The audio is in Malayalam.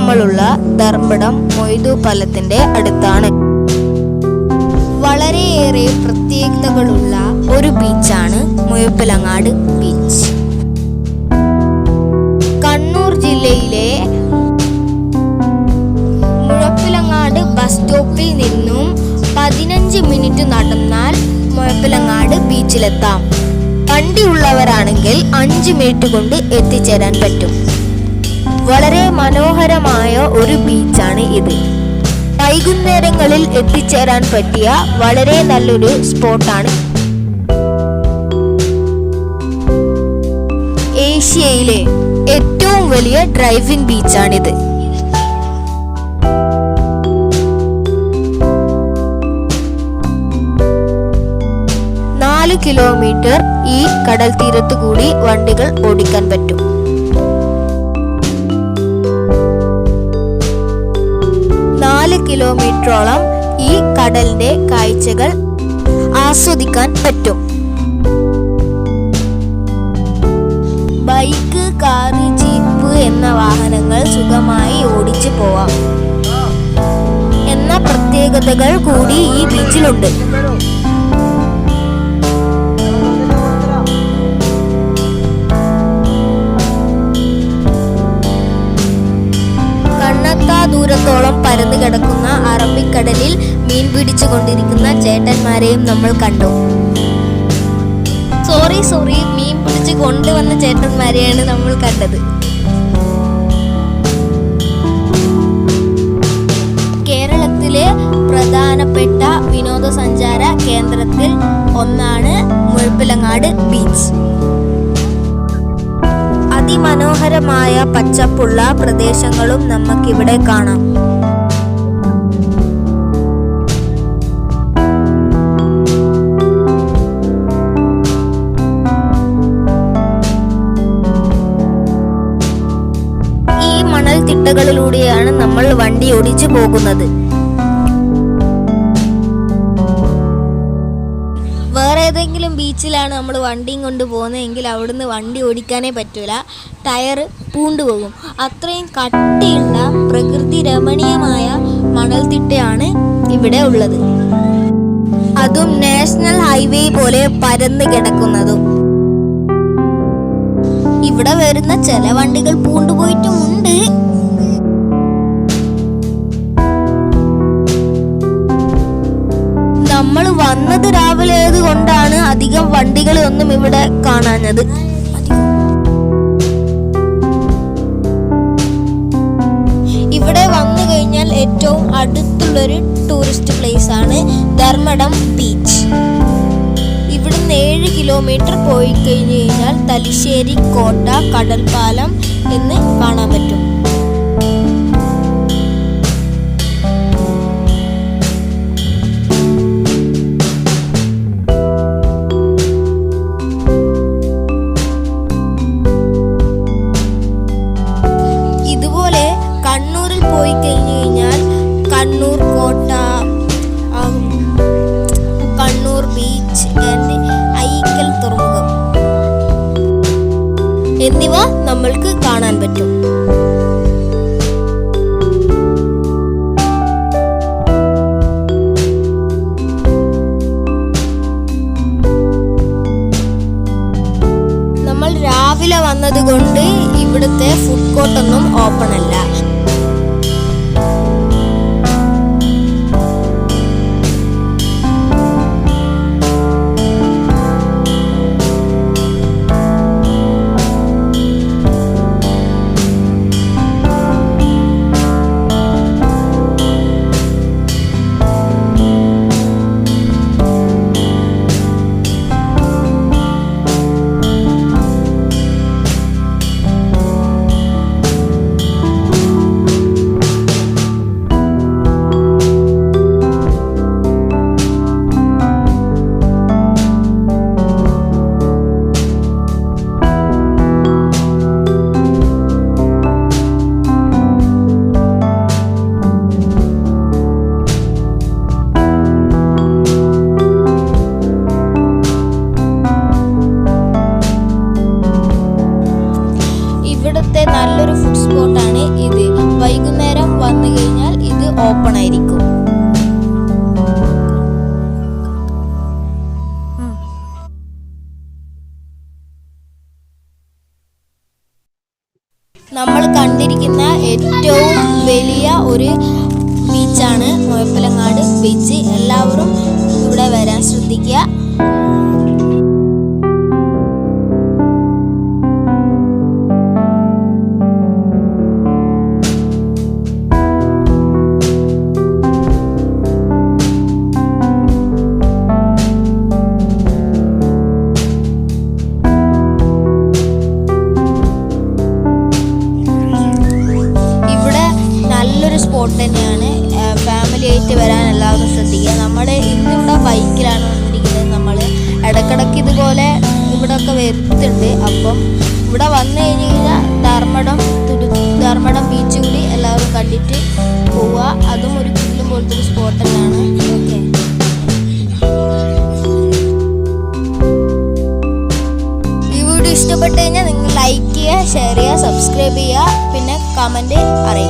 നമ്മളുള്ള ധർമ്മടം മൊയ്തു പാലത്തിന്റെ അടുത്താണ്. വളരെയേറെ പ്രത്യേകതകളുള്ള ഒരു ബീച്ചാണ് മുഴപ്പിലങ്ങാട് ബീച്ച്. കണ്ണൂർ ജില്ലയിലെ മുഴപ്പിലങ്ങാട് ബസ് സ്റ്റോപ്പിൽ നിന്നും 15 മിനിറ്റ് നടന്നാൽ മുഴപ്പിലങ്ങാട് ബീച്ചിലെത്താം. വണ്ടി ഉള്ളവരാണെങ്കിൽ 5 മിനിറ്റ് കൊണ്ട് എത്തിച്ചേരാൻ പറ്റും. വളരെ മനോഹരമായ ഒരു ബീച്ചാണ് ഇത്. വൈകുന്നേരങ്ങളിൽ എത്തിച്ചേരാൻ പറ്റിയ വളരെ നല്ലൊരു സ്പോട്ടാണ്. ഏഷ്യയിലെ ഏറ്റവും വലിയ ഡ്രൈവിംഗ് ബീച്ചാണിത്. കിലോമീറ്റർ ഈ കടൽ തീരത്തു കൂടി വണ്ടികൾ ഓടിക്കാൻ പറ്റും. 4 കിലോമീറ്ററോളം ഈ കടലിന്റെ കാഴ്ചകൾ ആസ്വദിക്കാൻ പറ്റും. ബൈക്ക്, കാറ്, ജീപ്പ് എന്ന വാഹനങ്ങൾ സുഖമായി ഓടിച്ചു പോവാം എന്ന പ്രത്യേകതകൾ കൂടി ഈ ബീച്ചിലുണ്ട്. ദൂരത്തോളം പരന്നു കിടക്കുന്ന അറബിക്കടലിൽ മീൻ പിടിച്ചു കൊണ്ടിരിക്കുന്ന ചേട്ടന്മാരെയും നമ്മൾ കണ്ടു. സോറി മീൻ പിടിച്ച് കൊണ്ടുവന്ന ചേട്ടന്മാരെയാണ് നമ്മൾ കണ്ടത്. കേരളത്തിലെ പ്രധാനപ്പെട്ട വിനോദസഞ്ചാര കേന്ദ്രത്തിൽ ഒന്നാണ് മുഴപ്പിലങ്ങാട് ബീച്ച്. അതിമനോഹരമായ പച്ചപ്പുള്ള പ്രദേശങ്ങളും നമുക്കിവിടെ കാണാം. ഈ മണൽത്തിട്ടകളിലൂടെയാണ് നമ്മൾ വണ്ടി ഓടിച്ചു പോകുന്നത്. ഏതെങ്കിലും ബീച്ചിലാണ് നമ്മൾ വണ്ടിയും കൊണ്ട് പോകുന്നതെങ്കിൽ അവിടുന്ന് വണ്ടി ഓടിക്കാനേ പറ്റൂല. ടയർ പൂണ്ടുപോകും. അത്രയും കട്ടിയുള്ള പ്രകൃതി രമണീയമായ മണൽത്തിട്ടയാണ് ഇവിടെ ഉള്ളത്. അതും നാഷണൽ ഹൈവേ പോലെ പരന്നു കിടക്കുന്നതും. ഇവിടെ വരുന്ന ചില വണ്ടികൾ പൂണ്ടുപോയിട്ടുമുണ്ട്. നമ്മൾ വന്നത് രാവിലെ ആയതുകൊണ്ടാണ് അധികം വണ്ടികളൊന്നും ഇവിടെ കാണാഞ്ഞത്. ഇവിടെ വന്നു കഴിഞ്ഞാൽ ഏറ്റവും അടുത്തുള്ളൊരു ടൂറിസ്റ്റ് പ്ലേസ് ആണ് ധർമ്മടം ബീച്ച്. ഇവിടുന്ന് 7 കിലോമീറ്റർ പോയി കഴിഞ്ഞു കഴിഞ്ഞാൽ തലശ്ശേരി കോട്ട, കടൽപ്പാലം എന്ന് കാണാൻ പറ്റും. കണ്ണൂരിൽ പോയി കഴിഞ്ഞു കഴിഞ്ഞാൽ കണ്ണൂർ കോട്ട, കണ്ണൂർ ബീച്ച് ആൻഡ് അഴീക്കൽ തുറമുഖം എന്നിവ നമ്മൾക്ക് കാണാൻ പറ്റും. നമ്മൾ രാവിലെ വന്നത് കൊണ്ട് ഇവിടുത്തെ ഫുഡ് കോർട്ടൊന്നും ഓപ്പൺ അല്ല. ഏറ്റവും വലിയ ഒരു ബീച്ചാണ് മുഴപ്പിലങ്ങാട് ബീച്ച്. എല്ലാവരും ഇവിടെ വരാൻ ശ്രദ്ധിക്കുക. നല്ലൊരു സ്പോട്ട് തന്നെയാണ്. ഫാമിലി ആയിട്ട് വരാൻ എല്ലാവരും ശ്രദ്ധിക്കുക. നമ്മൾ ഇന്നിവിടെ ബൈക്കിലാണ് വന്നിരിക്കുന്നത്. നമ്മൾ ഇടക്കിടക്ക് ഇതുപോലെ ഇവിടെ ഒക്കെ വരുത്തുന്നുണ്ട്. അപ്പം ഇവിടെ വന്നു കഴിഞ്ഞ് കഴിഞ്ഞാൽ ധർമ്മടം ബീച്ച് കൂടി എല്ലാവരും കണ്ടിട്ട് പോവുക. അതും ഒരു കില്ലും പോലത്തെ ഒരു സ്പോട്ട് തന്നെയാണ്. ഓക്കെ, ഈ വീഡിയോ ഇഷ്ടപ്പെട്ട് കഴിഞ്ഞാൽ നിങ്ങൾ ലൈക്ക് ചെയ്യുക, ഷെയർ ചെയ്യുക, സബ്സ്ക്രൈബ് ചെയ്യുക, പിന്നെ കമൻറ്റ് അറിയിക്കുക.